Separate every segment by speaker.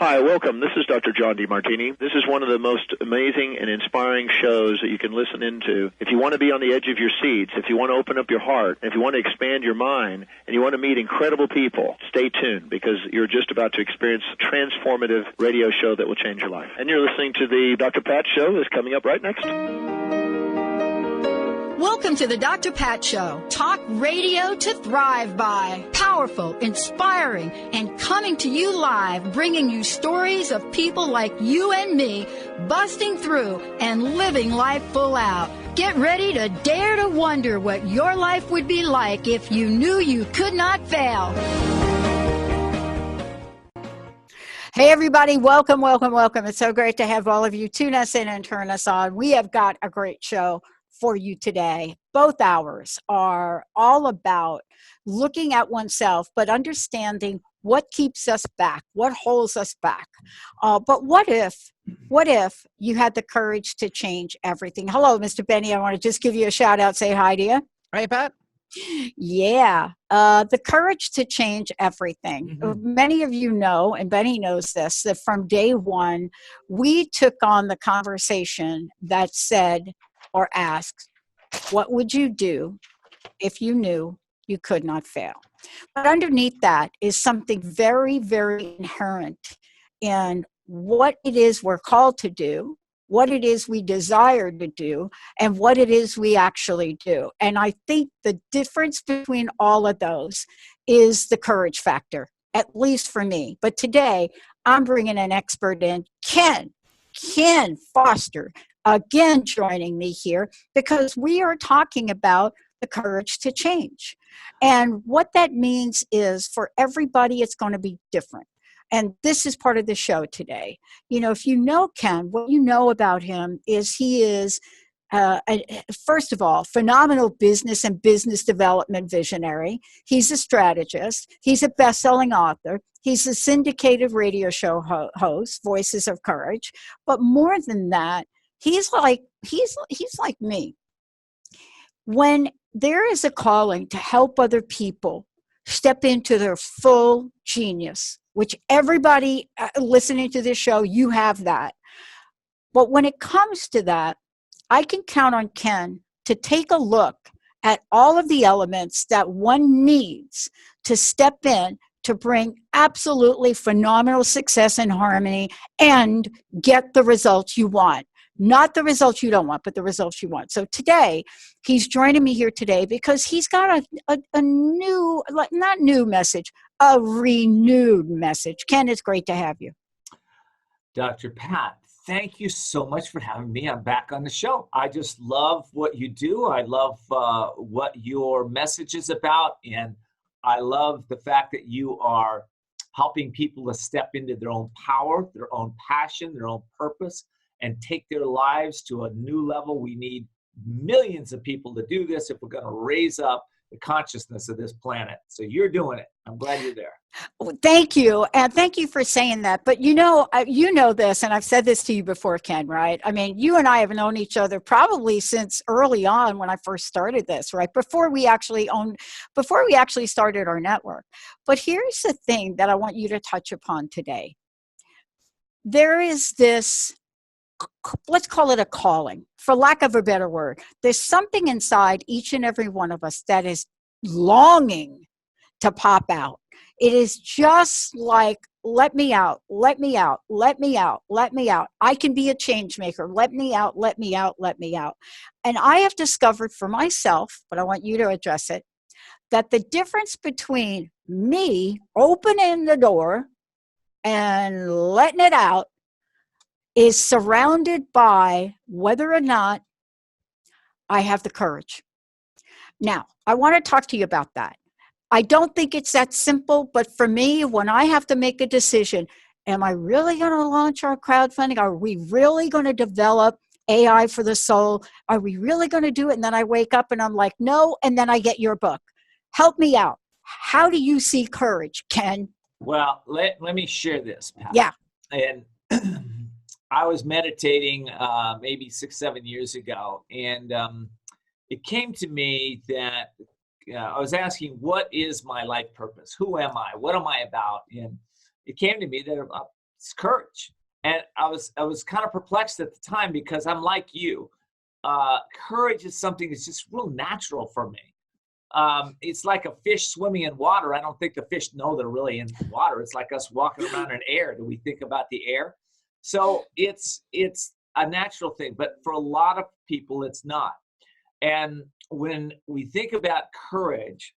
Speaker 1: Hi, welcome. This is Dr. John DeMartini. This is one of the most amazing and inspiring shows that you can listen into. If you want to be on the edge of your seats, if you want to open up your heart, if you want to expand your mind, and you want to meet incredible people, stay tuned because you're just about to experience a transformative radio show that will change your life. And you're listening to the Dr. Pat Show that's coming up right next.
Speaker 2: Welcome to the Dr. Pat Show. Talk radio to thrive by. Powerful, inspiring, and coming to you live, bringing you stories of people like you and me, busting through and living life full out. Get ready to dare to wonder what your life would be like if you knew you could not fail. Hey, everybody. Welcome, welcome, welcome. It's so great to have all of you tune us in and turn us on. We have got a great show for you today. Both hours are all about looking at oneself, but understanding what keeps us back, what holds us back. But what if you had the courage to change everything? Hello, Mr. Benny. I want to just give you a shout out, say hi to you.
Speaker 3: Hey, Pat.
Speaker 2: Yeah, the courage to change everything.
Speaker 3: Mm-hmm.
Speaker 2: Many of you know, and Benny knows this, that from day one, we took on the conversation that said or asked, what would you do if you knew you could not fail? But underneath that is something very, very inherent in what it is we're called to do, what it is we desire to do, and what it is we actually do. And I think the difference between all of those is the courage factor, at least for me. But today, I'm bringing an expert in, Ken Foster, again joining me here, because we are talking about the courage to change. And what that means is for everybody, it's going to be different. And this is part of the show today. You know, if you know Ken, what you know about him is he is, first of all, phenomenal business and business development visionary. He's a strategist. He's a best-selling author. He's a syndicated radio show host, Voices of Courage. But more than that, he's like me. When there is a calling to help other people step into their full genius, which everybody listening to this show, you have that. But when it comes to that, I can count on Ken to take a look at all of the elements that one needs to step in to bring absolutely phenomenal success and harmony and get the results you want. Not the results you don't want, but the results you want. So today, he's joining me here today because he's got a new, not new message, a renewed message. Ken, it's great to have you.
Speaker 3: Dr. Pat, thank you so much for having me. I'm back on the show. I just love what you do. I love what your message is about. And I love the fact that you are helping people to step into their own power, their own passion, their own purpose, and take their lives to a new level. We need millions of people to do this if we're going to raise up the consciousness of this planet. So you're doing it. I'm glad you're there.
Speaker 2: Well, thank you. And thank you for saying that. But you know this, and I've said this to you before, Ken, right? I mean, you and I have known each other probably since early on when I first started this, right? Before we actually started our network. But here's the thing that I want you to touch upon today. There is this, let's call it a calling, for lack of a better word. There's something inside each and every one of us that is longing to pop out. It is just like, let me out, let me out, let me out, let me out. I can be a change maker. Let me out, let me out, let me out. And I have discovered for myself, but I want you to address it, that the difference between me opening the door and letting it out is surrounded by whether or not I have the courage. Now, I want to talk to you about that. I don't think it's that simple, but for me, when I have to make a decision, am I really going to launch our crowdfunding? Are we really going to develop AI for the soul? Are we really going to do it? And then I wake up and I'm like, no, and then I get your book. Help me out. How do you see courage, Ken?
Speaker 3: Well, let me share this, Pat.
Speaker 2: Yeah.
Speaker 3: And I was meditating maybe 6-7 years ago, and it came to me that I was asking, what is my life purpose? Who am I? What am I about? And it came to me that It's courage. And I was kind of perplexed at the time because I'm like you. Courage is something that's just real natural for me. It's like a fish swimming in water. I don't think the fish know they're really in water. It's like us walking around in air. Do we think about the air? So it's a natural thing, but for a lot of people, it's not. And when we think about courage,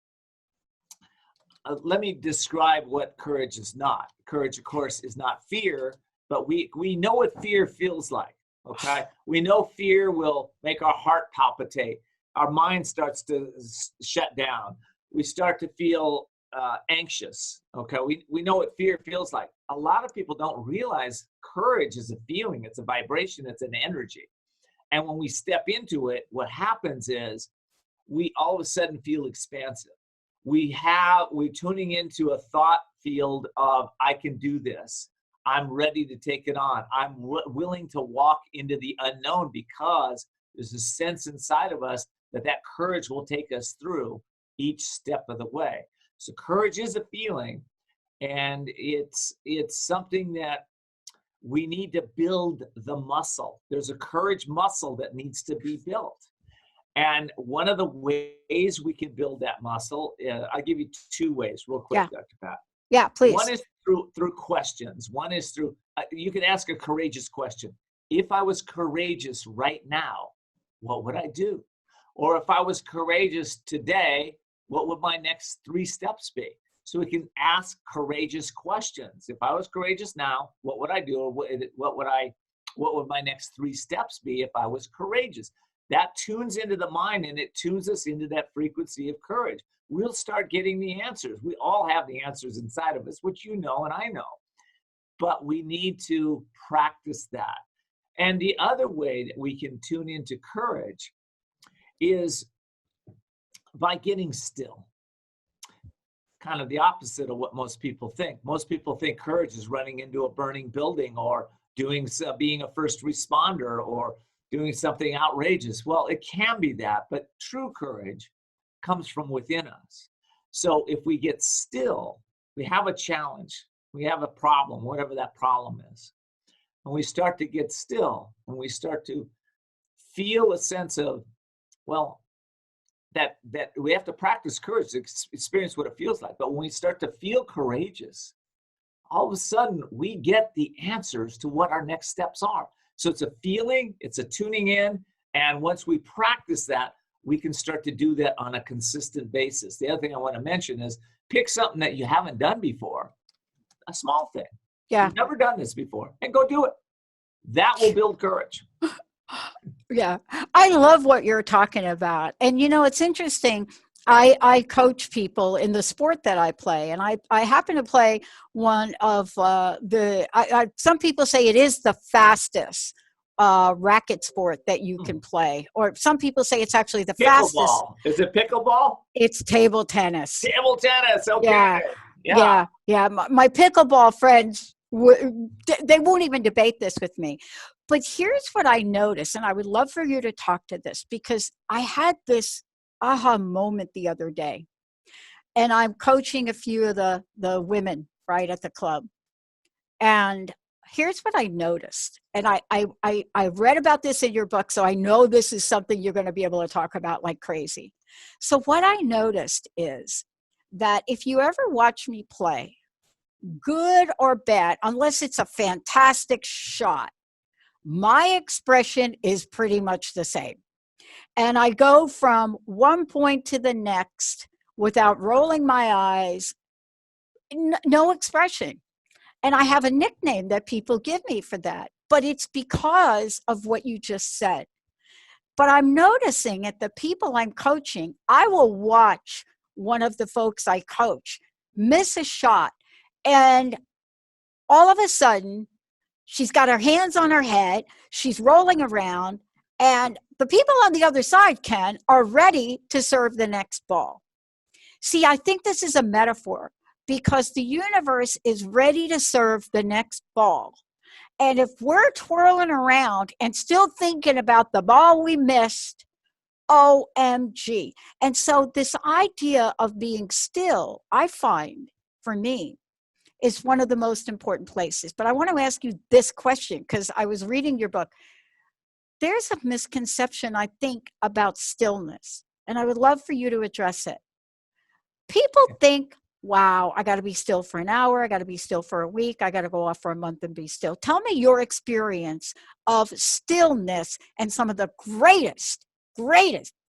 Speaker 3: let me describe what courage is not. Courage, of course, is not fear, but we know what fear feels like, okay? We know fear will make our heart palpitate. Our mind starts to shut down. We start to feel anxious, okay? We know what fear feels like. A lot of people don't realize courage is a feeling. It's a vibration. It's an energy. And when we step into it, what happens is we all of a sudden feel expansive. We're tuning into a thought field of, I can do this. I'm ready to take it on. I'm willing to walk into the unknown because there's a sense inside of us that courage will take us through each step of the way. So courage is a feeling, and it's something that we need to build the muscle. There's a courage muscle that needs to be built. And one of the ways we can build that muscle, I'll give you two ways real quick, Dr. Pat.
Speaker 2: Yeah, please.
Speaker 3: One is through questions. One is through, you can ask a courageous question. If I was courageous right now, what would I do? Or if I was courageous today, what would my next 3 steps be? So we can ask courageous questions. If I was courageous now, what would I do? Or what would my next 3 steps be if I was courageous? That tunes into the mind, and it tunes us into that frequency of courage. We'll start getting the answers. We all have the answers inside of us, which you know and I know. But we need to practice that. And the other way that we can tune into courage is by getting still. Kind of the opposite of what most people think. Most people think courage is running into a burning building or being a first responder or doing something outrageous. Well, it can be that, but true courage comes from within us. So if we get still, we have a challenge, we have a problem, whatever that problem is, and we start to get still and we start to feel a sense of, well, that we have to practice courage to experience what it feels like. But when we start to feel courageous, all of a sudden we get the answers to what our next steps are. So it's a feeling, it's a tuning in, and once we practice that, we can start to do that on a consistent basis. The other thing I want to mention is pick something that you haven't done before, a small thing.
Speaker 2: Yeah.
Speaker 3: You've never done this before, and go do it. That will build courage.
Speaker 2: Yeah, I love what you're talking about. And you know, it's interesting. I coach people in the sport that I play, and I happen to play one of some people say it is the fastest racket sport that you can play, or some people say it's actually the fastest.
Speaker 3: Is it pickleball?
Speaker 2: It's table tennis.
Speaker 3: Table tennis. Okay.
Speaker 2: Yeah. My pickleball friends, they won't even debate this with me. But here's what I noticed, and I would love for you to talk to this, because I had this aha moment the other day, and I'm coaching a few of the women right at the club. And here's what I noticed, and I read about this in your book, so I know this is something you're going to be able to talk about like crazy. So what I noticed is that if you ever watch me play, good or bad, unless it's a fantastic shot, my expression is pretty much the same. And I go from one point to the next without rolling my eyes, no expression. And I have a nickname that people give me for that, but it's because of what you just said. But I'm noticing at the people I'm coaching, I will watch one of the folks I coach miss a shot, and all of a sudden, she's got her hands on her head, she's rolling around, and the people on the other side, Ken, are ready to serve the next ball. See, I think this is a metaphor, because the universe is ready to serve the next ball. And if we're twirling around and still thinking about the ball we missed, OMG. And so this idea of being still, I find, for me, is one of the most important places. But I want to ask you this question, because I was reading your book. There's a misconception, I think, about stillness, and I would love for you to address it. People think, wow, I got to be still for an hour. I got to be still for a week. I got to go off for a month and be still. Tell me your experience of stillness and some of the greatest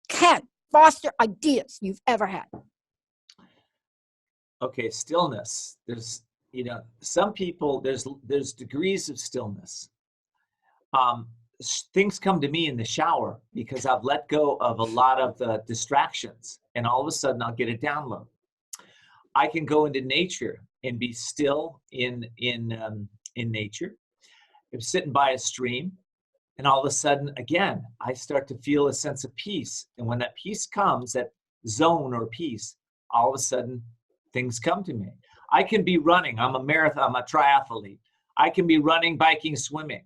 Speaker 2: Ken Foster ideas you've ever had.
Speaker 3: Okay, stillness. There's, some people, there's degrees of stillness. Things come to me in the shower because I've let go of a lot of the distractions, and all of a sudden I'll get a download. I can go into nature and be still in nature. I'm sitting by a stream, and all of a sudden, again, I start to feel a sense of peace. And when that peace comes, that zone or peace, all of a sudden, things come to me. I can be running. I'm a triathlete. I can be running, biking, swimming.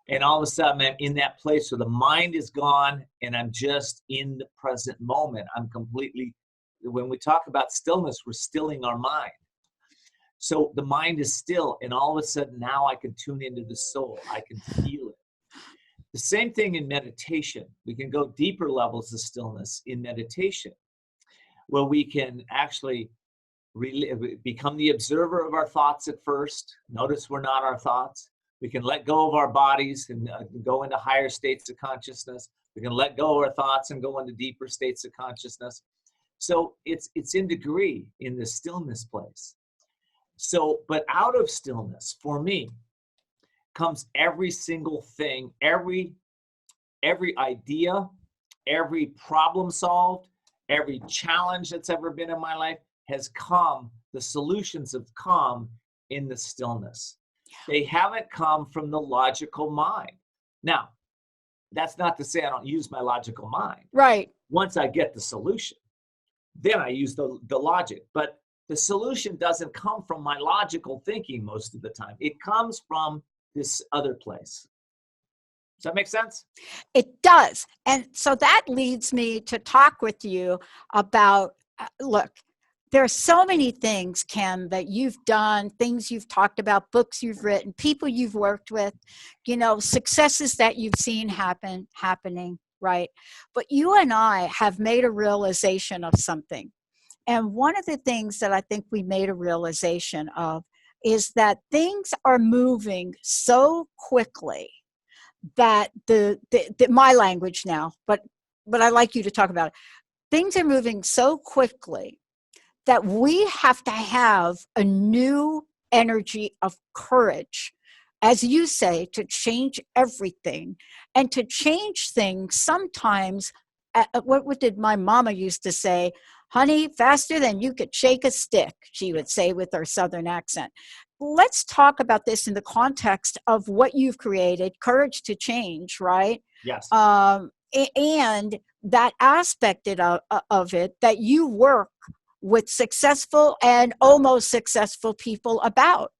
Speaker 3: And all of a sudden, I'm in that place where the mind is gone and I'm just in the present moment. I'm completely, when we talk about stillness, we're stilling our mind. So the mind is still, and all of a sudden now I can tune into the soul. I can feel it. The same thing in meditation. We can go deeper levels of stillness in meditation, where we can actually become the observer of our thoughts at first. Notice we're not our thoughts. We can let go of our bodies and go into higher states of consciousness. We can let go of our thoughts and go into deeper states of consciousness. So it's in degree in the stillness place. So, but out of stillness, for me, comes every single thing, every idea, every problem solved, every challenge that's ever been in my life has come, the solutions have come in the stillness. They haven't come from the logical mind. Now, that's not to say I don't use my logical mind.
Speaker 2: Right.
Speaker 3: Once I get the solution, then I use the logic. But the solution doesn't come from my logical thinking most of the time. It comes from this other place. Does that make sense?
Speaker 2: It does. And so that leads me to talk with you about, look, there are so many things, Ken, that you've done, things you've talked about, books you've written, people you've worked with, successes that you've seen happening, right? But you and I have made a realization of something. And one of the things that I think we made a realization of is that things are moving so quickly that my language now, but I like you to talk about it. Things are moving so quickly that we have to have a new energy of courage, as you say, to change everything, and to change things sometimes. What did my mama used to say? Honey, faster than you could shake a stick, she would say with her Southern accent. Let's talk about this in the context of what you've created, Courage to Change, right?
Speaker 3: Yes.
Speaker 2: And that aspect of it that you work with successful and almost successful people about.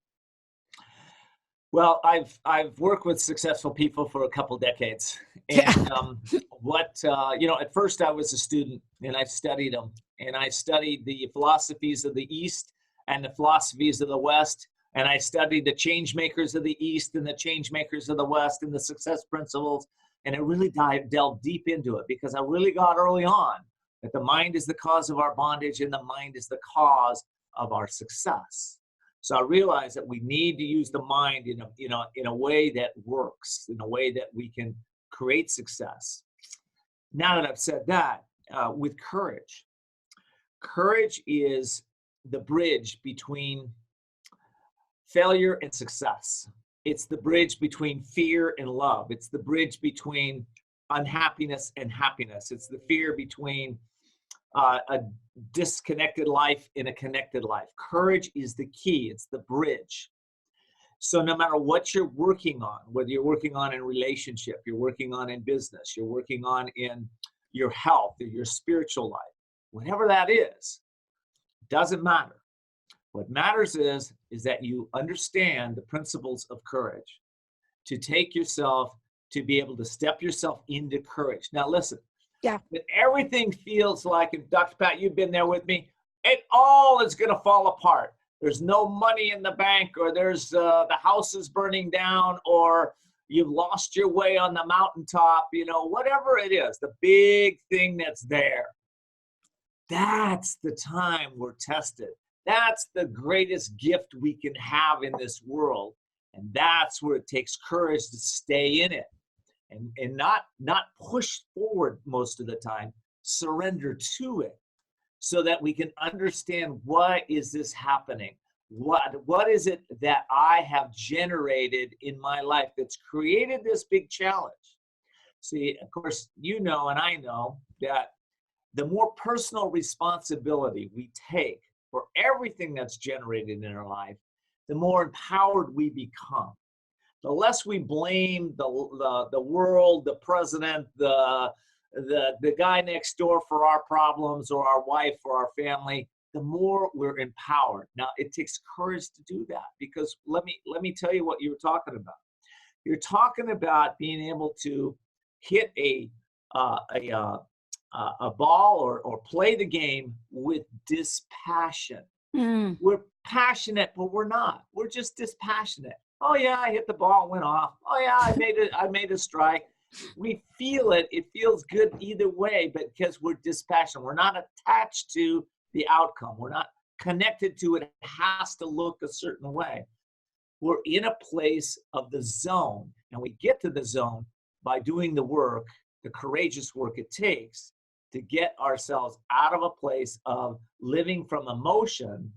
Speaker 3: Well, I've worked with successful people for a couple decades, and at first I was a student and I studied them, and I studied the philosophies of the East and the philosophies of the West, and I studied the change makers of the East and the change makers of the West and the success principles, and I really delved deep into it because I really got early on that the mind is the cause of our bondage and the mind is the cause of our success. So I realized that we need to use the mind in a way that works, in a way that we can create success. Now that I've said that, with courage is the bridge between failure and success. It's the bridge between fear and love. It's the bridge between unhappiness and happiness. It's the fear between a disconnected life and a connected life. Courage is the key. It's the bridge. So no matter what you're working on, whether you're working on in relationship, you're working on in business, you're working on in your health or your spiritual life, whatever that is, doesn't matter. What matters is that you understand the principles of courage, to take yourself, to be able to step yourself into courage. Now listen,
Speaker 2: yeah.
Speaker 3: When everything feels like, and Dr. Pat, you've been there with me, it all is going to fall apart. there's no money in the bank, or there's the house is burning down, or you've lost your way on the mountaintop, whatever it is, the big thing that's there. That's the time we're tested. That's the greatest gift we can have in this world. And that's where it takes courage to stay in it and not push forward most of the time, surrender to it so that we can understand, why is this happening? What is it that I have generated in my life that's created this big challenge? See, of course, and I know that the more personal responsibility we take for everything that's generated in our life, the more empowered we become. The less we blame the world, the president, the guy next door for our problems, or our wife or our family, the more we're empowered. Now, it takes courage to do that, because let me tell you what you were talking about. You're talking about being able to hit a ball or play the game with dispassion. We're passionate, but we're not. We're just dispassionate. Oh yeah, I hit the ball, went off. Oh yeah, I made a strike. We feel it. It feels good either way, but because we're dispassionate, we're not attached to the outcome. We're not connected to it. It has to look a certain way. We're in a place of the zone, and we get to the zone by doing the work, the courageous work it takes to get ourselves out of a place of living from emotion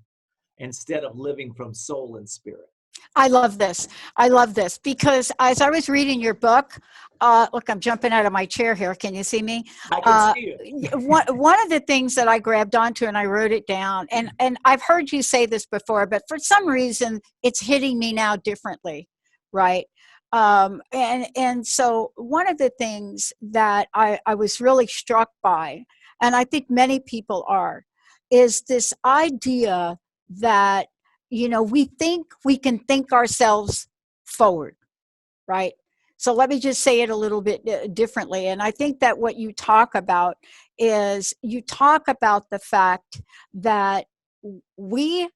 Speaker 3: instead of living from soul and spirit.
Speaker 2: I love this. I love this because as I was reading your book, look, I'm jumping out of my chair here. Can you see me?
Speaker 3: I can see you.
Speaker 2: One of the things that I grabbed onto and I wrote it down, and I've heard you say this before, but for some reason it's hitting me now differently, right? And so one of the things that I was really struck by, and I think many people are, is this idea that we think we can think ourselves forward, right? So let me just say it a little bit differently. And I think that what you talk about is you talk about the fact that we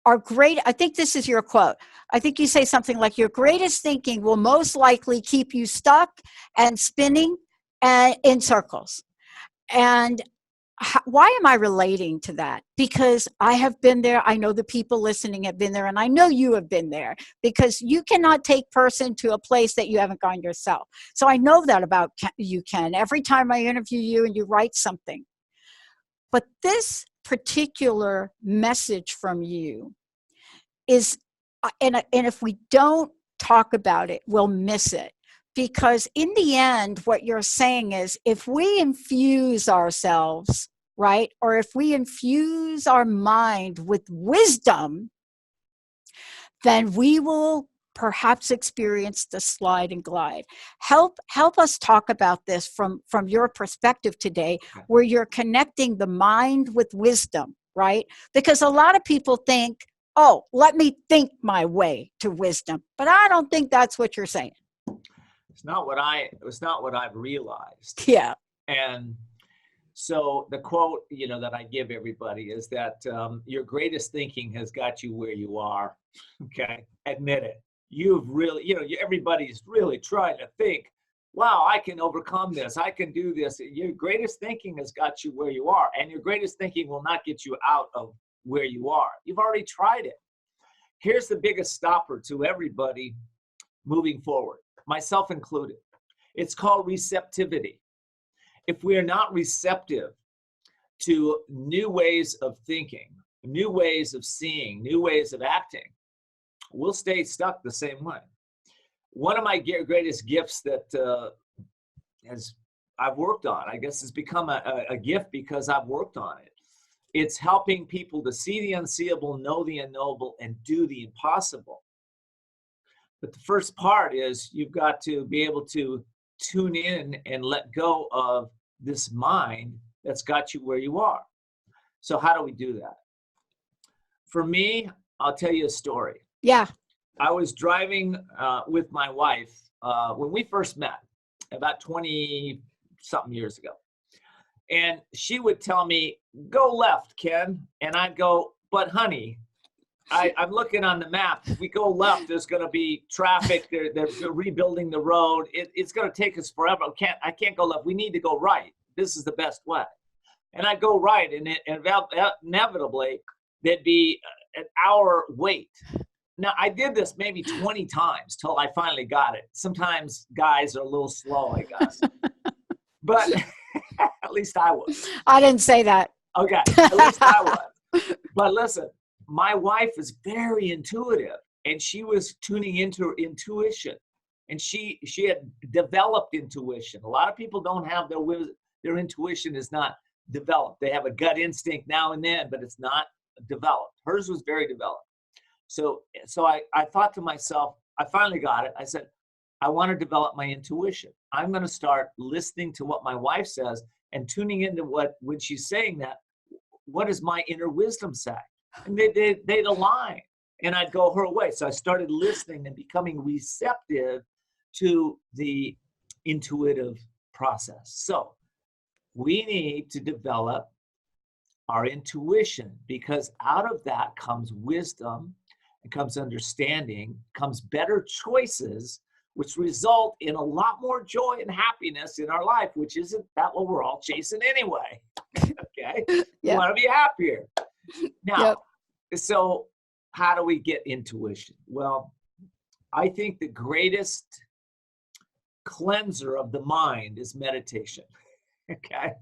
Speaker 2: are great. I think this is your quote. I think you say something like, your greatest thinking will most likely keep you stuck and spinning in circles. And why am I relating to that? Because I have been there. I know the people listening have been there, and I know you have been there, because you cannot take person to a place that you haven't gone yourself. So I know that about you, Ken. Every time I interview you and you write something. But this particular message from you is, and if we don't talk about it, we'll miss it. Because in the end, what you're saying is, if we infuse ourselves, right, or if we infuse our mind with wisdom, then we will perhaps experience the slide and glide. Help us talk about this from your perspective today, where you're connecting the mind with wisdom, right? Because a lot of people think, oh, let me think my way to wisdom. But I don't think that's what you're saying.
Speaker 3: It's not what I've realized.
Speaker 2: Yeah.
Speaker 3: And so the quote, that I give everybody is that your greatest thinking has got you where you are. Okay. Admit it. You've really, everybody's really trying to think, wow, I can overcome this. I can do this. Your greatest thinking has got you where you are. And your greatest thinking will not get you out of where you are. You've already tried it. Here's the biggest stopper to everybody moving forward, myself included. It's called receptivity. If we are not receptive to new ways of thinking, new ways of seeing, new ways of acting, we'll stay stuck the same way. One of my greatest gifts that I've worked on, I guess has become a gift because I've worked on it. It's helping people to see the unseeable, know the unknowable, and do the impossible. But the first part is you've got to be able to tune in and let go of this mind that's got you where you are. So how do we do that? For me, I'll tell you a story.
Speaker 2: Yeah.
Speaker 3: I was driving with my wife when we first met about 20-something years ago. And she would tell me, go left, Ken. And I'd go, but honey, I'm looking on the map. If we go left, there's going to be traffic. They're rebuilding the road. It's going to take us forever. I can't go left. We need to go right. This is the best way. And I go right, and inevitably there'd be an hour wait. Now, I did this maybe 20 times till I finally got it. Sometimes guys are a little slow, I guess. But at least I was.
Speaker 2: I didn't say that.
Speaker 3: Okay, at least I was. But listen, my wife is very intuitive, and she was tuning into her intuition. And she had developed intuition. A lot of people don't have their intuition is not developed. They have a gut instinct now and then, but it's not developed. Hers was very developed. So I thought to myself, I finally got it. I said, I want to develop my intuition. I'm going to start listening to what my wife says and tuning into when she's saying that, what does my inner wisdom say? And they'd align, and I'd go her way. So I started listening and becoming receptive to the intuitive process. So we need to develop our intuition, because out of that comes wisdom, it comes understanding, comes better choices, which result in a lot more joy and happiness in our life, which isn't that what we're all chasing anyway. Okay?
Speaker 2: Yep.
Speaker 3: We want to be happier. Now, So how do we get intuition? Well, I think the greatest cleanser of the mind is meditation. Okay?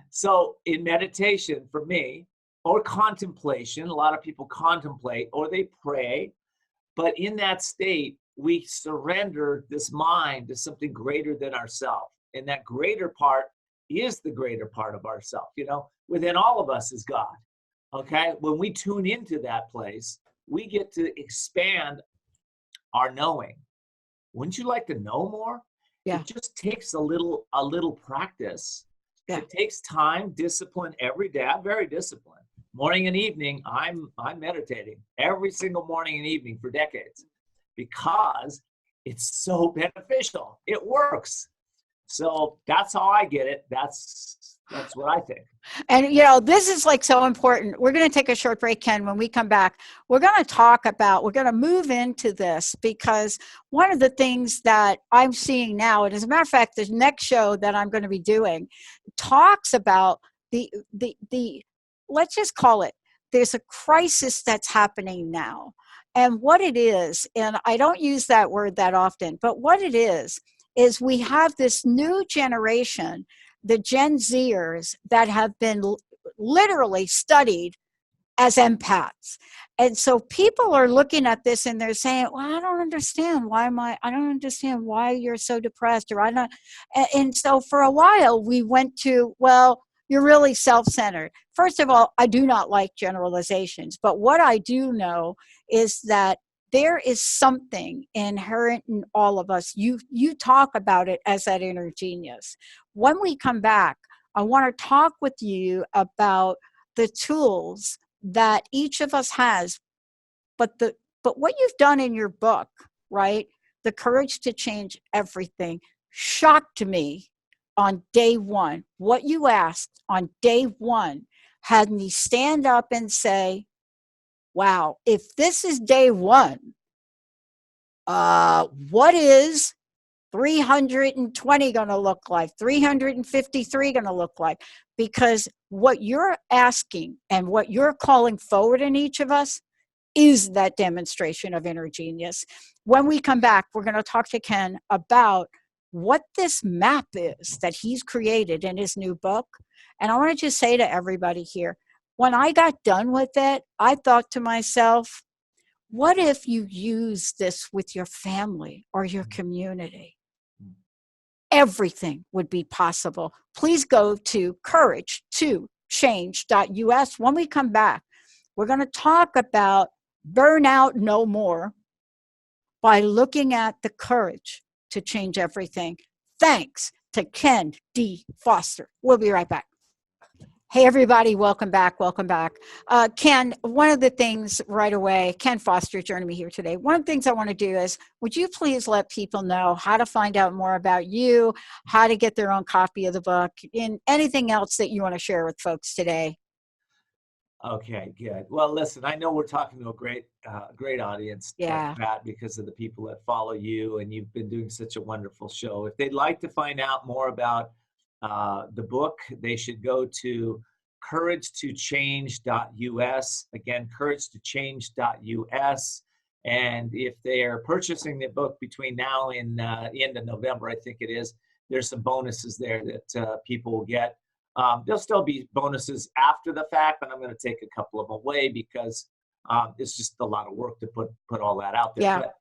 Speaker 3: So in meditation, for me, or contemplation, a lot of people contemplate or they pray, but in that state, we surrender this mind to something greater than ourselves. And that greater part is the greater part of ourselves. Within all of us is God. Okay? When we tune into that place, we get to expand our knowing. Wouldn't you like to know more?
Speaker 2: Yeah.
Speaker 3: It just takes a little practice.
Speaker 2: Yeah.
Speaker 3: It takes time, discipline every day. I'm very disciplined. Morning and evening, I'm meditating every single morning and evening for decades, because it's so beneficial. It works. So that's how I get it. That's what I think.
Speaker 2: And, this is like so important. We're going to take a short break, Ken. When we come back, we're going to move into this, because one of the things that I'm seeing now, and as a matter of fact, the next show that I'm going to be doing talks about the let's just call it, there's a crisis that's happening now. And what it is, and I don't use that word that often, but what it is we have this new generation, the Gen Zers, that have been literally studied as empaths. And so people are looking at this and they're saying, well, I don't understand why you're so depressed, or I don't. And so for a while we went to, well, you're really self-centered. First of all, I do not like generalizations, but what I do know is that there is something inherent in all of us. You talk about it as that inner genius. When we come back, I want to talk with you about the tools that each of us has, but what you've done in your book, right? The Courage to Change Everything, shocked me on day one. What you asked on day one had me stand up and say, wow, if this is day one, what is 320 going to look like? 353 going to look like? Because what you're asking and what you're calling forward in each of us is that demonstration of inner genius. When we come back, we're going to talk to Ken about what this map is that he's created in his new book. And I want to just say to everybody here, when I got done with it, I thought to myself, what if you use this with your family or your community? Everything would be possible. Please go to courage2change.us. When we come back, we're going to talk about burnout no more by looking at the courage to change everything. Thanks to Ken D. Foster. We'll be right back. Hey, everybody. Welcome back. Welcome back. Ken, one of the things right away, Ken Foster joining me here today. One of the things I want to do is, would you please let people know how to find out more about you, how to get their own copy of the book, and anything else that you want to share with folks today?
Speaker 3: Okay, good. Well, listen, I know we're talking to a great audience,
Speaker 2: Yeah.
Speaker 3: Pat, because of the people that follow you, and you've been doing such a wonderful show. If they'd like to find out more about the book, they should go to couragetochange.us. Again, couragetochange.us. And if they are purchasing the book between now and the end of November, I think it is, there's some bonuses there that people will get. There'll still be bonuses after the fact, but I'm going to take a couple of them away because it's just a lot of work to put all that out there.
Speaker 2: Yeah.
Speaker 3: But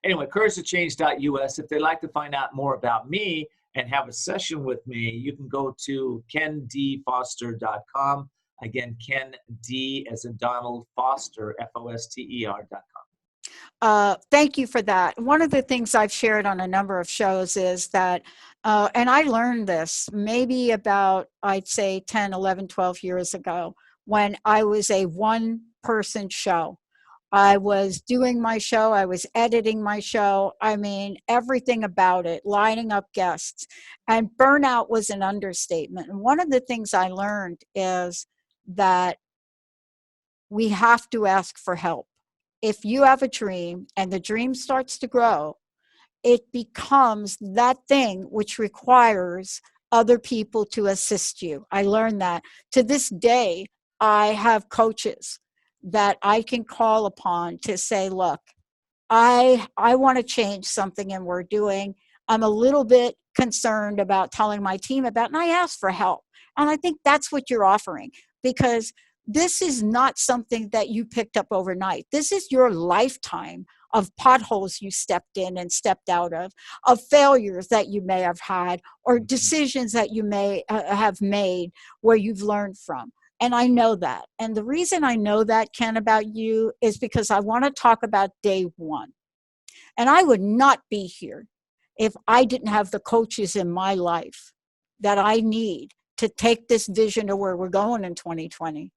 Speaker 3: anyway, couragetochange.us. If they'd like to find out more about me and have a session with me, you can go to kendfoster.com. Again, Ken D as in Donald Foster, Foster.com.
Speaker 2: Thank you for that. One of the things I've shared on a number of shows is that, and I learned this maybe about, I'd say 10, 11, 12 years ago, when I was a one-person show. I was doing my show, I was editing my show, I mean, everything about it, lining up guests. And burnout was an understatement. And one of the things I learned is that we have to ask for help. If you have a dream and the dream starts to grow, it becomes that thing which requires other people to assist you. I learned that. To this day, I have coaches that I can call upon to say, look, I want to change something and we're doing, I'm a little bit concerned about telling my team about, and I ask for help. And I think that's what you're offering, because this is not something that you picked up overnight. This is your lifetime of potholes you stepped in and stepped out of failures that you may have had, or decisions that you may have made where you've learned from. And I know that. And the reason I know that, Ken, about you is because I want to talk about day one. And I would not be here if I didn't have the coaches in my life that I need to take this vision to where we're going in 2020.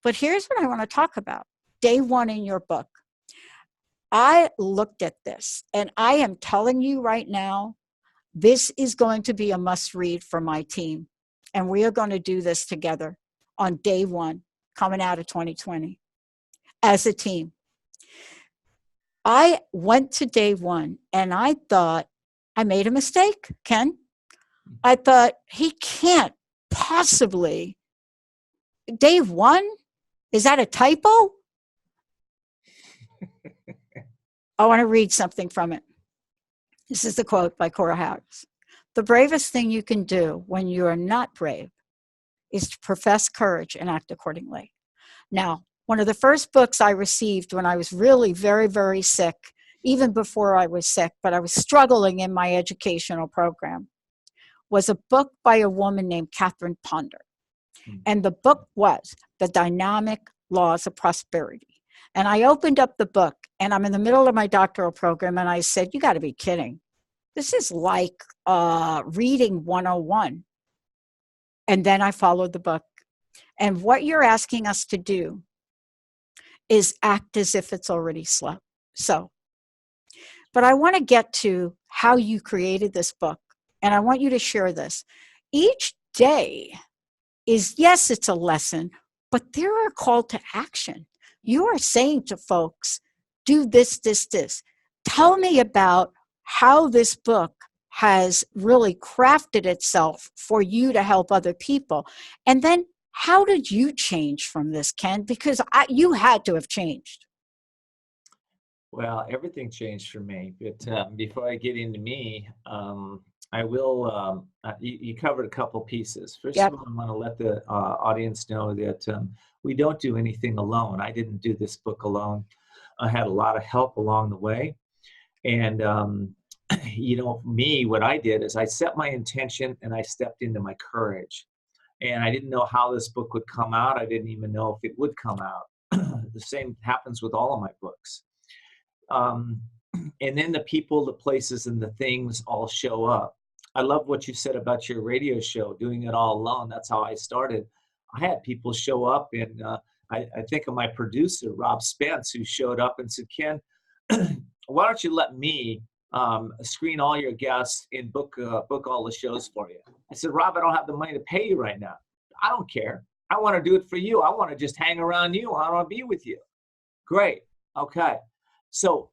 Speaker 2: But here's what I want to talk about. Day one in your book. I looked at this and I am telling you right now, this is going to be a must read for my team. And we are going to do this together on day one, coming out of 2020 as a team. I went to day one and I thought I made a mistake, Ken. I thought he can't possibly. Day one? Is that a typo? I want to read something from it. This is the quote by Cora Harris. The bravest thing you can do when you are not brave is to profess courage and act accordingly. Now, one of the first books I received when I was really very, very sick, even before I was sick, but I was struggling in my educational program, was a book by a woman named Catherine Ponder. And the book was The Dynamic Laws of Prosperity. And I opened up the book, and I'm in the middle of my doctoral program, and I said, you got to be kidding. This is like reading 101. And then I followed the book. And what you're asking us to do is act as if it's already so. But I want to get to how you created this book, and I want you to share this. Each day is, yes, it's a lesson, but there are a call to action. You are saying to folks, do this, this, this. Tell me about how this book has really crafted itself for you to help other people. And then how did you change from this, Ken? Because you had to have changed.
Speaker 3: Well, everything changed for me. But before I get into me, I will, you covered a couple pieces. First of all, I want to let the audience know that we don't do anything alone. I didn't do this book alone. I had a lot of help along the way. And, me, what I did is I set my intention and I stepped into my courage. And I didn't know how this book would come out. I didn't even know if it would come out. The same happens with all of my books. And then the people, the places, and the things all show up. I love what you said about your radio show, doing it all alone. That's how I started. I had people show up, and I think of my producer, Rob Spence, who showed up and said, Ken, why don't you let me screen all your guests and book all the shows for you? I said, Rob, I don't have the money to pay you right now. I don't care. I want to do it for you. I want to just hang around you. I want to be with you. Great. Okay. So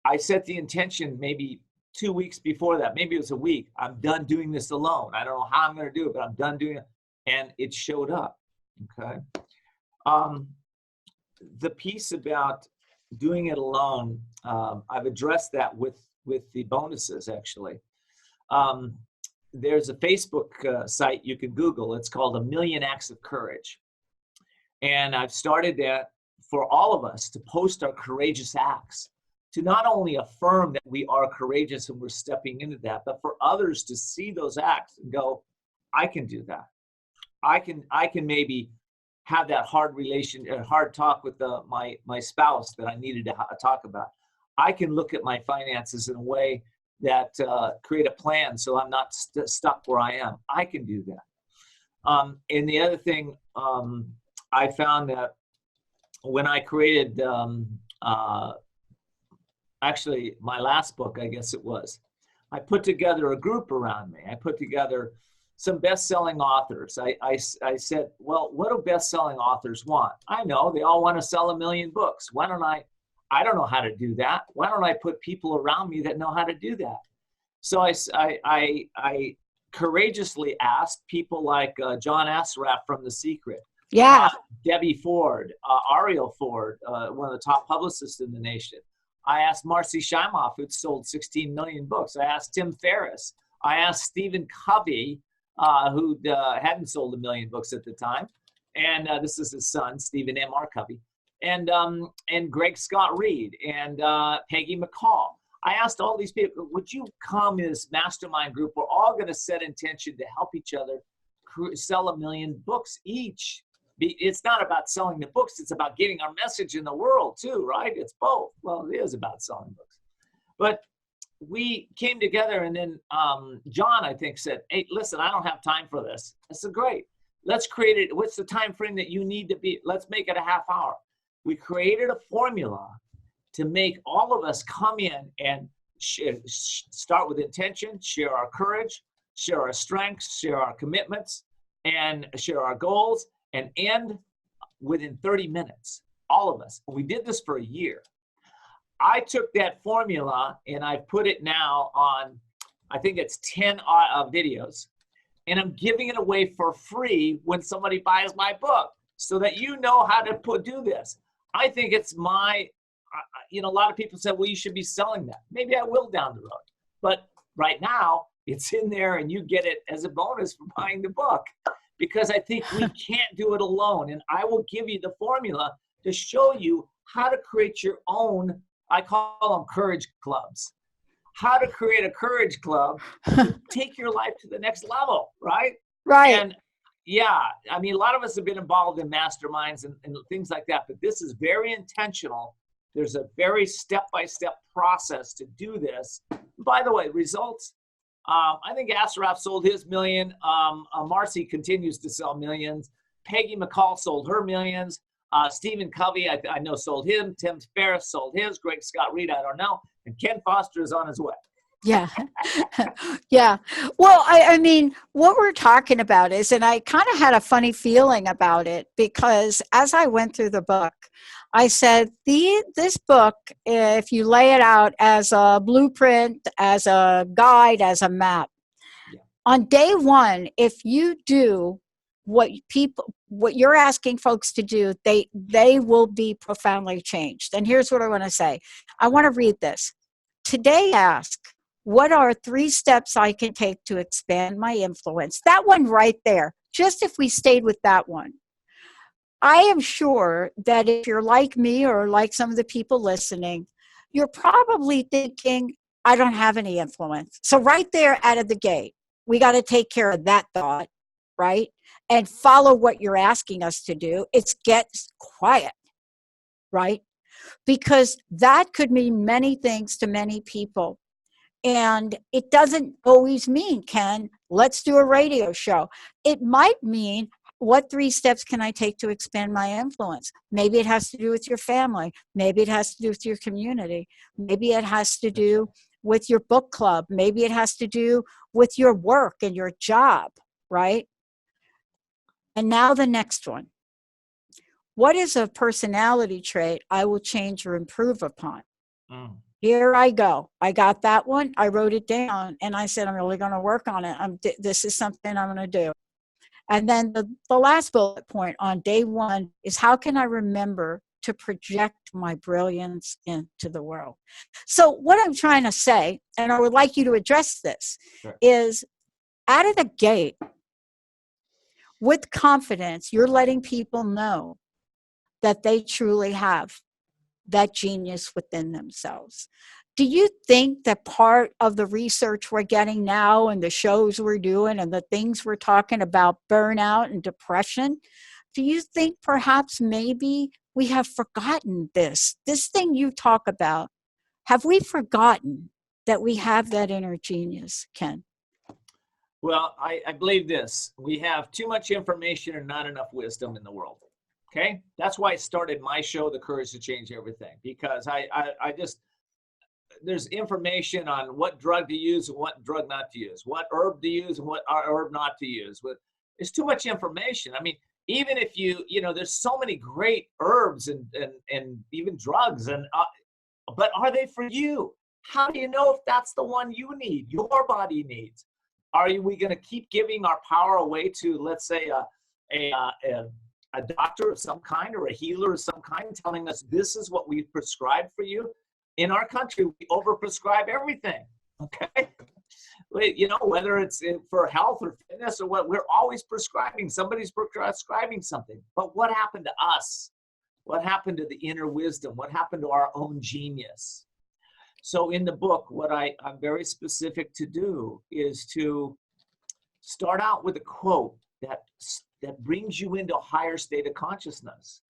Speaker 3: I set the intention maybe 2 weeks before that. Maybe it was a week. I'm done doing this alone. I don't know how I'm going to do it, but I'm done doing it. And it showed up. Okay. The piece about doing it alone, I've addressed that with the bonuses, actually. There's a Facebook site you can Google. It's called A Million Acts of Courage. And I've started that for all of us to post our courageous acts, to not only affirm that we are courageous and we're stepping into that, but for others to see those acts and go, I can do that. I can maybe have that hard talk with my spouse that I needed to talk about. I can look at my finances in a way that create a plan so I'm not stuck where I am. I can do that. And the other thing, I found that when I created, actually my last book, I guess it was, I put together a group around me. I put together some best-selling authors. I said, well, what do best-selling authors want? I know they all want to sell 1 million books. Why don't I don't know how to do that. Why don't I put people around me that know how to do that? So I courageously asked people like John Assaraf from The Secret.
Speaker 2: Yeah.
Speaker 3: Debbie Ford, Ariel Ford, one of the top publicists in the nation. I asked Marcy Shimoff, who'd sold 16 million books. I asked Tim Ferriss. I asked Stephen Covey, who hadn't sold 1 million books at the time. And this is his son, Stephen M.R. Covey. And Greg Scott Reed and Peggy McCall. I asked all these people, would you come in this mastermind group? We're all going to set intention to help each other sell 1 million books each. It's not about selling the books. It's about getting our message in the world too, right? It's both. Well, it is about selling books. But we came together, and then John, I think, said, hey, listen, I don't have time for this. I said, great. Let's create it. What's the time frame that you need to be? Let's make it a half hour. We created a formula to make all of us come in and start with intention, share our courage, share our strengths, share our commitments, and share our goals, and end within 30 minutes, all of us. We did this for a year. I took that formula and I put it now on, I think it's 10 videos, and I'm giving it away for free when somebody buys my book so that you know how to do this. I think it's a lot of people said, well, you should be selling that. Maybe I will down the road. But right now, it's in there and you get it as a bonus for buying the book, because I think we can't do it alone. And I will give you the formula to show you how to create your own, I call them courage clubs. How to create a courage club to take your life to the next level, right?
Speaker 2: Right.
Speaker 3: And yeah, I mean, a lot of us have been involved in masterminds and things like that, but this is very intentional. There's a very step-by-step process to do this. By the way, results, I think Assaraf sold his 1 million. Marcy continues to sell millions. Peggy McCall sold her millions. Stephen Covey, I know, sold him. Tim Ferriss sold his. Greg Scott Reed, I don't know. And Ken Foster is on his way.
Speaker 2: Yeah. Yeah. Well, I mean, what we're talking about is, and I kind of had a funny feeling about it, because as I went through the book, I said, this book, if you lay it out as a blueprint, as a guide, as a map, on day one, if you do what you're asking folks to do, they will be profoundly changed. And here's what I want to say. I want to read this. Today, ask, what are 3 steps I can take to expand my influence? That one right there. Just if we stayed with that one. I am sure that if you're like me or like some of the people listening, you're probably thinking, I don't have any influence. So right there out of the gate, we got to take care of that thought, right? And follow what you're asking us to do. It's get quiet, right? Because that could mean many things to many people. And it doesn't always mean, Ken, let's do a radio show. It might mean, what 3 steps can I take to expand my influence? Maybe it has to do with your family. Maybe it has to do with your community. Maybe it has to do with your book club. Maybe it has to do with your work and your job, right? And now the next one. What is a personality trait I will change or improve upon?
Speaker 3: Mm.
Speaker 2: Here I go. I got that one. I wrote it down and I said, I'm really going to work on it. This is something I'm going to do. And then the last bullet point on day one is, how can I remember to project my brilliance into the world? So what I'm trying to say, and I would like you to address this,
Speaker 3: Sure.
Speaker 2: is out of the gate, with confidence, you're letting people know that they truly have that genius within themselves. Do you think that part of the research we're getting now and the shows we're doing and the things we're talking about, burnout and depression, do you think perhaps maybe we have forgotten this thing you talk about? Have we forgotten that we have that inner genius, Ken?
Speaker 3: Well, I believe this. We have too much information and not enough wisdom in the world. Okay? That's why I started my show, The Courage to Change Everything, because I just, there's information on what drug to use and what drug not to use, what herb to use and what herb not to use. It's too much information. I mean, even if there's so many great herbs and even drugs, but are they for you? How do you know if that's the one you need, your body needs? Are we going to keep giving our power away to, let's say, a doctor of some kind or a healer of some kind telling us this is what we prescribe for you? In our country, we overprescribe everything, okay? Whether it's for health or fitness or what, we're always prescribing. Somebody's prescribing something. But what happened to us? What happened to the inner wisdom? What happened to our own genius? So in the book, what I'm very specific to do is to start out with a quote that brings you into a higher state of consciousness.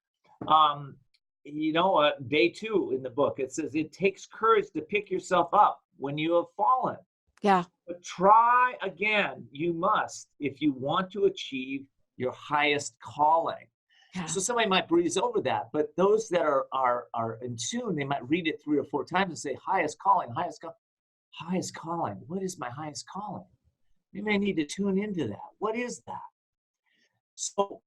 Speaker 3: Day 2 in the book, it says, it takes courage to pick yourself up when you have fallen.
Speaker 2: Yeah.
Speaker 3: But try again, you must, if you want to achieve your highest calling. Yeah. So somebody might breeze over that, but those that are in tune, they might read it 3 or 4 times and say, highest calling, highest calling. What is my highest calling? Maybe I need to tune into that. What is that? So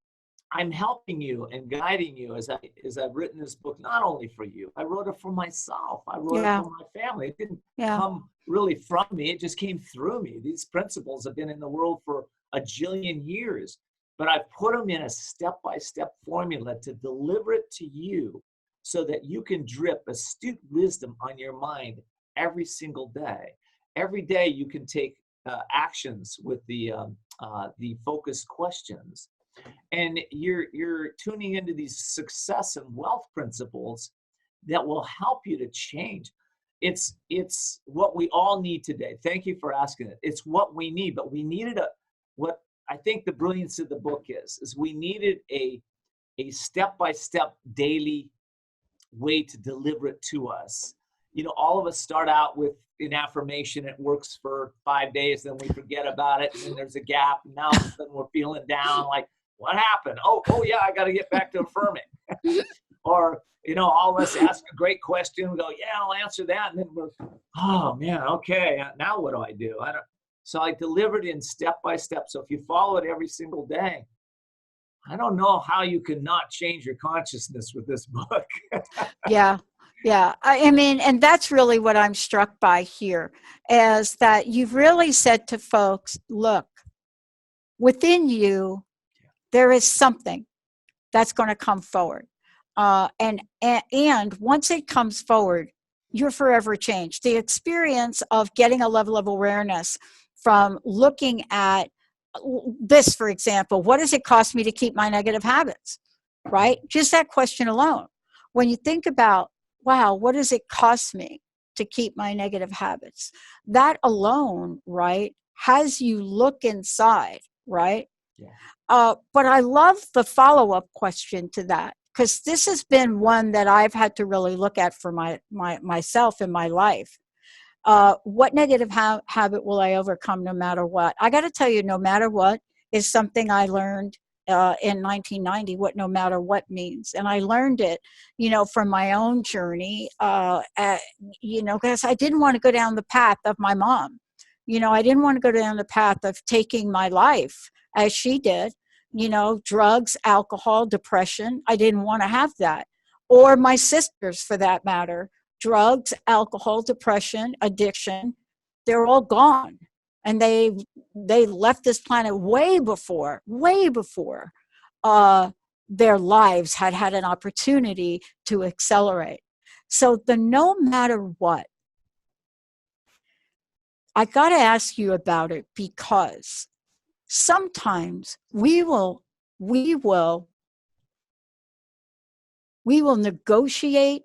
Speaker 3: I'm helping you and guiding you as I've written this book, not only for you. I wrote it for myself. I wrote it for my family. It didn't come really from me. It just came through me. These principles have been in the world for a jillion years, but I've put them in a step-by-step formula to deliver it to you so that you can drip astute wisdom on your mind every single day. Every day you can take actions with the focused questions. And you're tuning into these success and wealth principles that will help you to change. It's what we all need today. Thank you for asking it. It's what we need, but we needed what I think the brilliance of the book is we needed a step-by-step daily way to deliver it to us. All of us start out with an affirmation. It works for 5 days, then we forget about it, and then there's a gap. And now all of a sudden we're feeling down, like, what happened? Oh yeah, I got to get back to affirming. Or, all of us ask a great question, we go, yeah, I'll answer that. And then we're, oh man, okay, now what do I do? So I delivered in step by step. So if you follow it every single day, I don't know how you can not change your consciousness with this book.
Speaker 2: Yeah. I mean, and that's really what I'm struck by here, is that you've really said to folks, look, within you, there is something that's going to come forward. And once it comes forward, you're forever changed. The experience of getting a level of awareness from looking at this, for example, what does it cost me to keep my negative habits, right? Just that question alone. When you think about, wow, what does it cost me to keep my negative habits? That alone, right, has you look inside, right? Yeah. But I love the follow-up question to that, because this has been one that I've had to really look at for myself in my life. What negative habit will I overcome no matter what? I got to tell you, no matter what is something I learned in 1990, what no matter what means. And I learned it, from my own journey, because I didn't want to go down the path of my mom. I didn't want to go down the path of taking my life as she did. drugs, alcohol, depression. I didn't want to have that. Or my sisters, for that matter, drugs, alcohol, depression, addiction, they're all gone. And they left this planet way before their lives had an opportunity to accelerate. So the no matter what, I got to ask you about it, because sometimes we will negotiate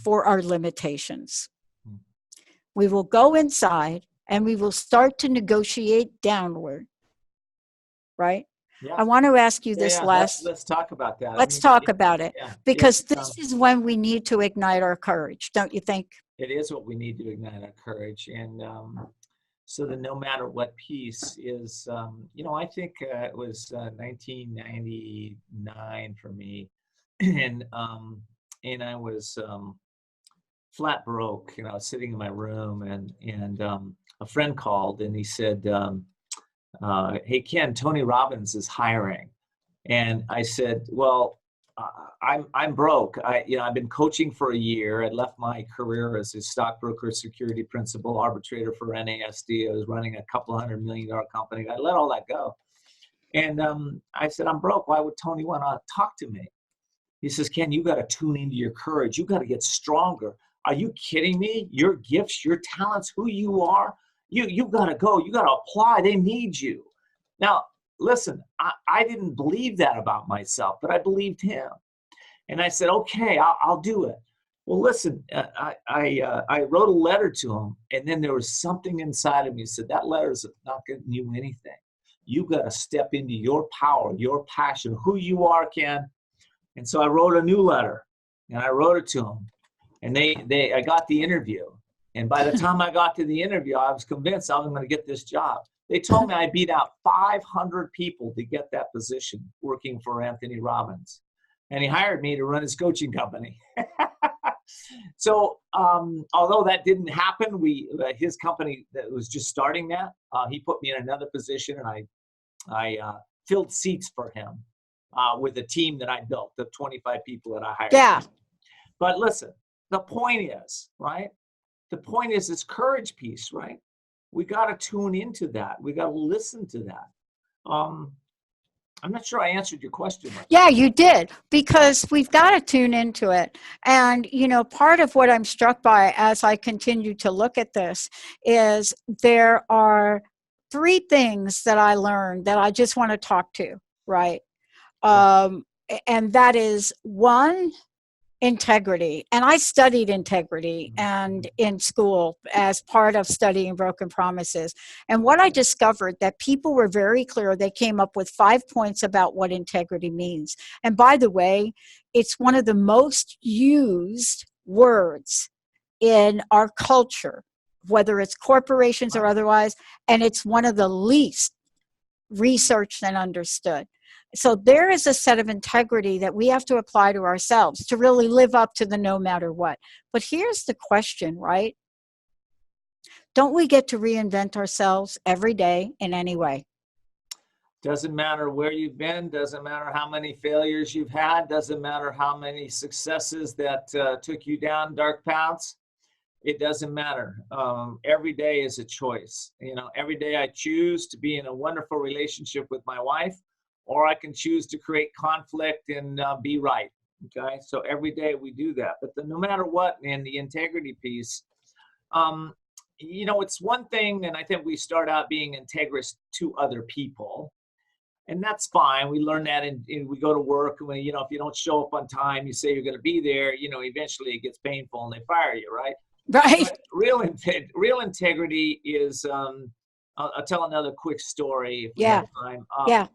Speaker 2: for our limitations. We will go inside and we will start to negotiate downward, right?
Speaker 3: Yeah.
Speaker 2: I want to ask you this
Speaker 3: Let's talk about that.
Speaker 2: Let's talk about it, because
Speaker 3: it's,
Speaker 2: this is when we need to ignite our courage, don't you think?
Speaker 3: It is what we need to ignite our courage. And so the no matter what piece is, I think it was 1999 for me. And I was flat broke, sitting in my room, and a friend called and he said, hey, Ken, Tony Robbins is hiring. And I said, well, I'm broke. I've been coaching for a year. I left my career as a stockbroker, security principal, arbitrator for NASD. I was running a couple $100 million company. I let all that go. And I said, I'm broke. Why would Tony want to talk to me? He says, Ken, you got to tune into your courage. You got to get stronger. Are you kidding me? Your gifts, your talents, who you are, you got to go. You got to apply. They need you. Now, listen, I didn't believe that about myself, but I believed him. And I said, okay, I'll do it. Well, listen, I wrote a letter to him, and then there was something inside of me that said, that letter is not getting you anything. You got to step into your power, your passion, who you are, Ken. And so I wrote a new letter, and I wrote it to him. And I got the interview. And by the time I got to the interview, I was convinced I was going to get this job. They told me I beat out 500 people to get that position working for Anthony Robbins. And he hired me to run his coaching company. So although that didn't happen, his company that was just starting that, he put me in another position, and I filled seats for him with a team that I built, the 25 people that I hired.
Speaker 2: Yeah.
Speaker 3: But listen, the point is, right? The point is this courage piece, right? We got to tune into that. We got to listen to that. I'm not sure I answered your question.
Speaker 2: Yeah, you did, because we've got to tune into it. And, part of what I'm struck by as I continue to look at this is there are 3 things that I learned that I just want to talk to, right? And that is, 1, integrity. And I studied integrity and in school as part of studying broken promises. And what I discovered, that people were very clear. They came up with 5 points about what integrity means. And by the way, it's one of the most used words in our culture, whether it's corporations or otherwise, and it's one of the least researched and understood. So there is a set of integrity that we have to apply to ourselves to really live up to the no matter what. But here's the question, right? Don't we get to reinvent ourselves every day in any way?
Speaker 3: Doesn't matter where you've been, doesn't matter how many failures you've had, doesn't matter how many successes that took you down dark paths. It doesn't matter. Every day is a choice. Every day I choose to be in a wonderful relationship with my wife, or I can choose to create conflict and be right. Okay, so every day we do that. But no matter what, in the integrity piece, it's one thing, and I think we start out being integrous to other people, and that's fine. We learn that, and we go to work, and if you don't show up on time, you say you're going to be there. Eventually it gets painful, and they fire you, right?
Speaker 2: Right.
Speaker 3: But real integrity is. I'll tell another quick story if we have time.
Speaker 2: Yeah.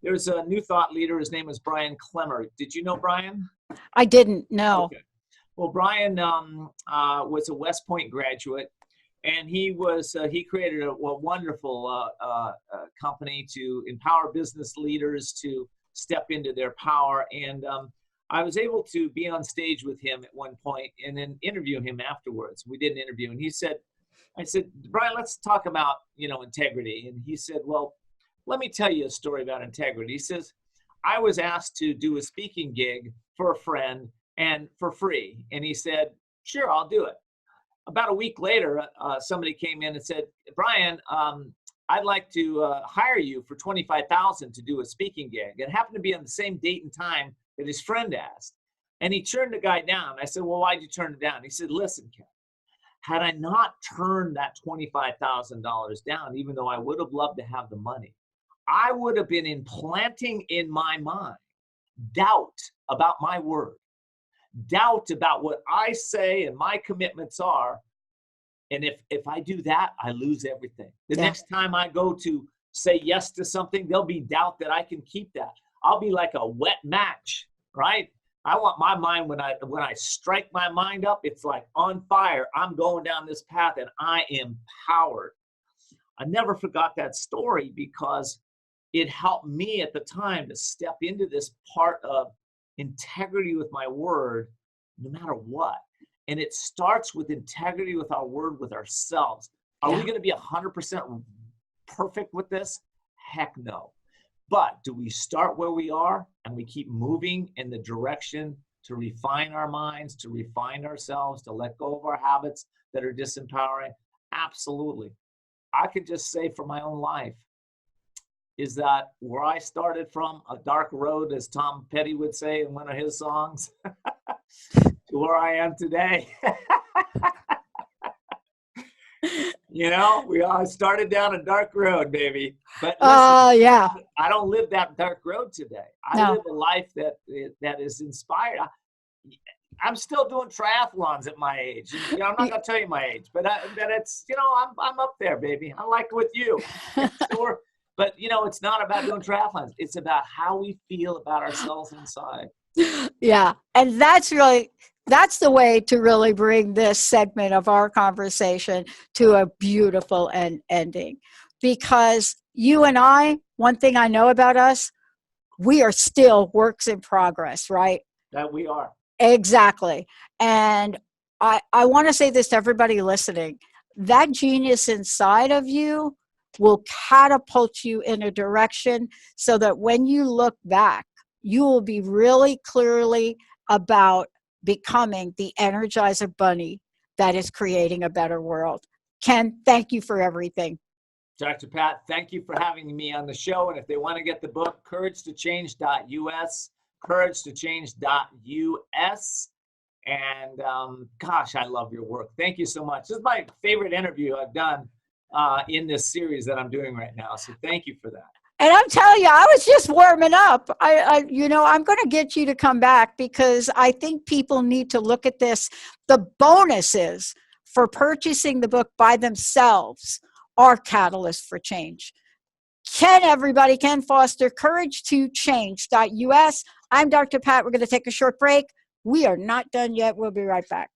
Speaker 3: There's a new thought leader. His name is Brian Clemmer. Did you know Brian?
Speaker 2: I didn't know.
Speaker 3: Okay. Well, Brian was a West Point graduate, and he created a wonderful company to empower business leaders to step into their power. And I was able to be on stage with him at one point and then interview him afterwards. We did an interview, and I said, Brian, let's talk about integrity. And he said, well, let me tell you a story about integrity. He says, I was asked to do a speaking gig for a friend and for free. And he said, sure, I'll do it. About a week later, somebody came in and said, Brian, I'd like to hire you for $25,000 to do a speaking gig. It happened to be on the same date and time that his friend asked. And he turned the guy down. I said, well, why'd you turn it down? He said, listen, Ken, had I not turned that $25,000 down, even though I would have loved to have the money, I would have been implanting in my mind doubt about my word, doubt about what I say and my commitments are. And if I do that, I lose everything. The next time I go to say yes to something, there'll be doubt that I can keep that. I'll be like a wet match, right? I want my mind, when I strike my mind up, it's like on fire. I'm going down this path and I am powered. I never forgot that story because it helped me at the time to step into this part of integrity with my word, no matter what. And it starts with integrity with our word, with ourselves. Are we going to be 100% perfect with this? Heck no. But do we start where we are and we keep moving in the direction to refine our minds, to refine ourselves, to let go of our habits that are disempowering? Absolutely. I can just say for my own life is that where I started from, a dark road, as Tom Petty would say in one of his songs, to where I am today. You know, we all started down a dark road, baby. But listen, I don't live that dark road today. I live a life that is inspired. I'm still doing triathlons at my age. You know, I'm not going to tell you my age, but it's, you know, I'm up there, baby. I like it with you. Sure. But, you know, it's not about doing triathlons. It's about how we feel about ourselves inside.
Speaker 2: Yeah. And that's the way to really bring this segment of our conversation to a beautiful ending. Because you and I, one thing I know about us, we are still works in progress, right?
Speaker 3: That we are.
Speaker 2: Exactly. And I want to say this to everybody listening. That genius inside of you will catapult you in a direction so that when you look back, you will be really clearly about becoming the Energizer Bunny that is creating a better world. Ken, thank you for everything.
Speaker 3: Dr. Pat, thank you for having me on the show. And if they want to get the book, couragetochange.us, couragetochange.us. And gosh, I love your work. Thank you so much. This is my favorite interview I've done in this series that I'm doing right now. So thank you for that.
Speaker 2: And I'm telling you, I was just warming up. I'm going to get you to come back because I think people need to look at this. The bonuses for purchasing the book by themselves are catalysts for change. Everybody, Ken Foster, couragetochange.us. I'm Dr. Pat. We're going to take a short break. We are not done yet. We'll be right back.